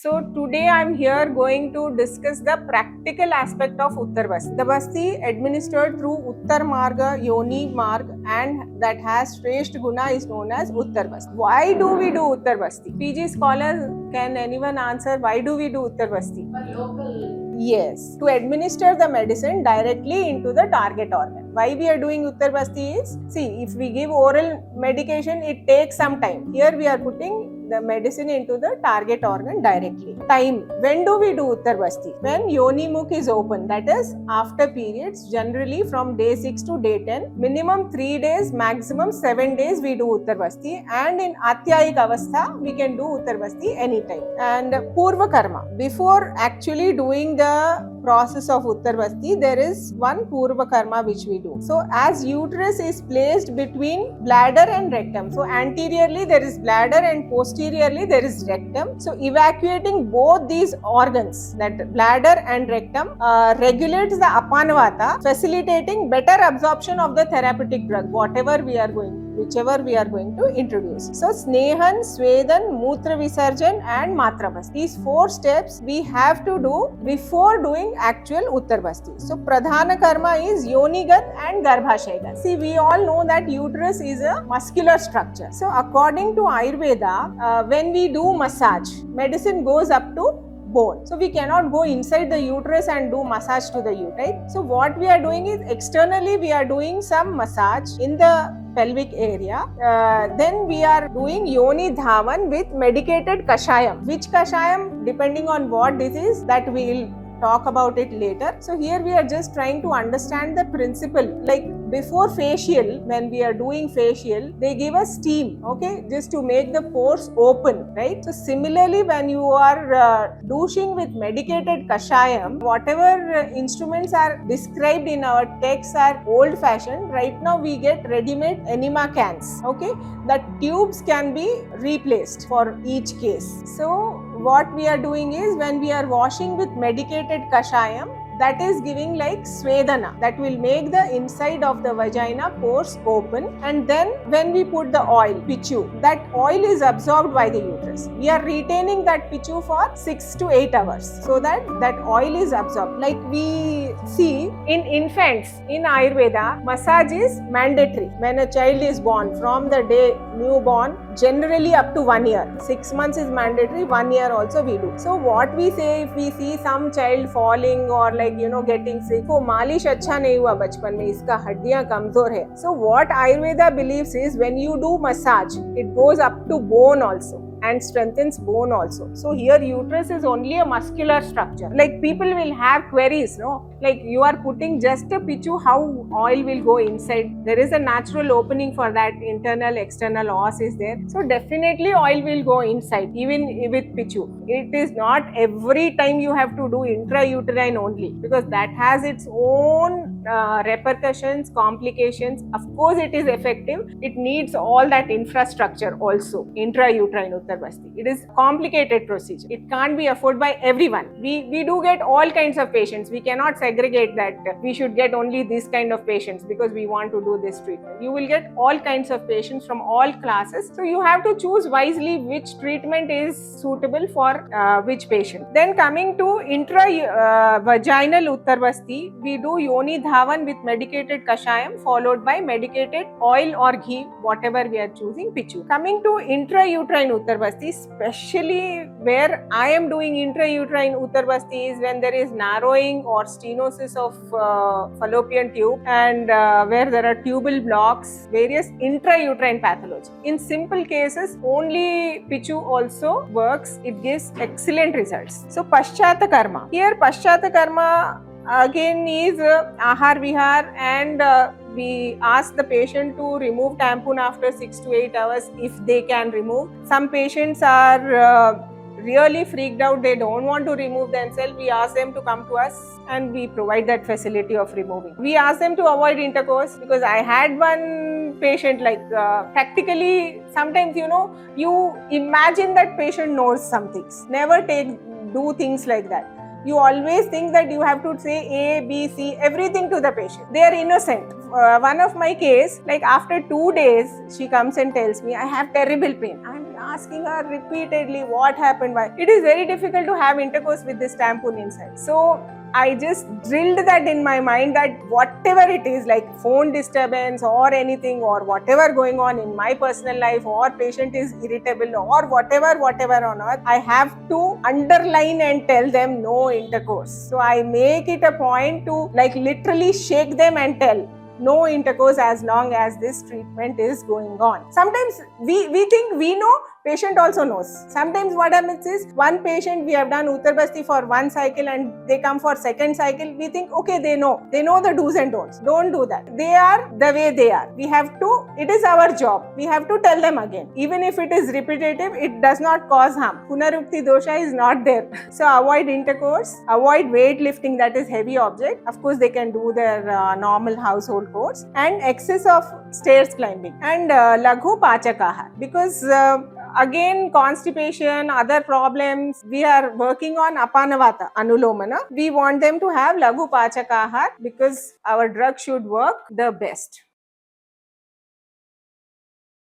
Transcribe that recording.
So today I'm here going to discuss the practical aspect of Uttar Basti. The Basti administered through Uttar Marga, Yoni Marg, and that has Shreshth Guna is known as Uttar Basti. Why do we do Uttar Basti? PG scholars, can anyone answer why do we do Uttar Basti? For local. Yes, to administer the medicine directly into the target organ. Why we are doing Uttar Basti is, see, if we give oral medication, it takes some time. Here we are putting the medicine into the target organ directly. Time. When do we do Uttar Basti? When Yoni Mukh is open, that is after periods, generally from day 6 to day 10, minimum 3 days, maximum 7 days we do Uttar Basti, and in Atyayik Avastha, we can do Uttar Basti anytime. And Purva Karma. Before actually doing the process of Uttar Basti, there is one Purva Karma which we do. So as uterus is placed between bladder and rectum, so anteriorly there is bladder and posteriorly there is rectum. So evacuating both these organs, that bladder and rectum, regulates the Apanavata, facilitating better absorption of the therapeutic drug, whichever we are going to introduce. So Snehan, Swedan, Mutra Visarjan and Matra Basti. These 4 steps we have to do before doing actual Uttar Basti. So Pradhana Karma is Yonigat and Garbhashayagat. See, we all know that uterus is a muscular structure. So according to Ayurveda, when we do massage, medicine goes up to bone. So we cannot go inside the uterus and do massage to the uterus. So what we are doing is externally we are doing some massage in the pelvic area. Then we are doing Yoni Dhavan with medicated Kashayam. Which Kashayam, depending on what disease, that we will talk about it later. So here we are just trying to understand the principle. Like before facial, when we are doing facial, they give us steam, okay, just to make the pores open, right? So similarly, when you are douching with medicated Kashayam, whatever instruments are described in our texts are old fashioned. Right now we get ready-made enema cans, okay? The tubes can be replaced for each case. So what we are doing is, when we are washing with medicated Kashayam, that is giving like Svedana, that will make the inside of the vagina pores open. And then when we put the oil, Pichu, that oil is absorbed by the uterus. We are retaining that Pichu for 6 to 8 hours so that that oil is absorbed. Like we see in infants, in Ayurveda, massage is mandatory when a child is born, from the day newborn, generally up to 1 year. 6 months is mandatory, 1 year also we do. So what we say, if we see some child falling or getting sick, वो मालिश अच्छा नहीं हुआ बचपन में, इसका हड्डियां कमजोर है. So what Ayurveda believes is, when you do massage, it goes up to bone also and strengthens bone also. So here uterus is only a muscular structure. Like people will have queries, no? Like you are putting just a Pichu, how oil will go inside? There is a natural opening for that, internal, external os is there. So definitely oil will go inside, even with Pichu. It is not every time you have to do intrauterine only, because that has its own repercussions, complications. Of course it is effective. It needs all that infrastructure also, intrauterine Uttar Basti. It is complicated procedure. It can't be afforded by everyone. We do get all kinds of patients. We cannot segregate that we should get only this kind of patients because we want to do this treatment. You will get all kinds of patients from all classes. So you have to choose wisely which treatment is suitable for which patient. Then coming to intravaginal Uttar Basti, we do Yoni Dhavan with medicated Kashayam followed by medicated oil or ghee, whatever we are choosing, Pichu. Coming to intrauterine Uttar Basti, especially where I am doing intrauterine Uttar Basti is when there is narrowing or stenosis of fallopian tube and where there are tubal blocks, various intrauterine pathology. In simple cases, only Pichu also works. It gives excellent results. So Paschata Karma. Here Paschata Karma again is Ahar Vihar, and we ask the patient to remove tampon after 6 to 8 hours if they can remove. Some patients are really freaked out, they don't want to remove themselves. We ask them to come to us and we provide that facility of removing. We ask them to avoid intercourse, because I had one patient like practically sometimes you imagine that patient knows some things. Never do things like that. You always think that you have to say A, B, C, everything to the patient. They are innocent. One of my case, like after 2 days, she comes and tells me, I have terrible pain. asking her repeatedly what happened, why. It is very difficult to have intercourse with this tampon inside. So I just drilled that in my mind that whatever it is, like phone disturbance or anything or whatever going on in my personal life, or patient is irritable or whatever on earth, I have to underline and tell them no intercourse. So I make it a point to like literally shake them and tell no intercourse as long as this treatment is going on. Sometimes we think we know, patient also knows. Sometimes what happens is, one patient we have done Uttarbasti for one cycle and they come for second cycle, we think okay, they know the do's and don'ts. Don't do that. They are the way they are. We have to, it is our job, we have to tell them again. Even if it is repetitive, it does not cause harm. Punarupti dosha is not there. So avoid intercourse, avoid weightlifting, that is heavy object. Of course they can do their normal household chores, and excess of stairs climbing, and laghu pachakahar, because again constipation, other problems, we are working on apanavata, anulomana. We want them to have laghu pachakahar because our drug should work the best.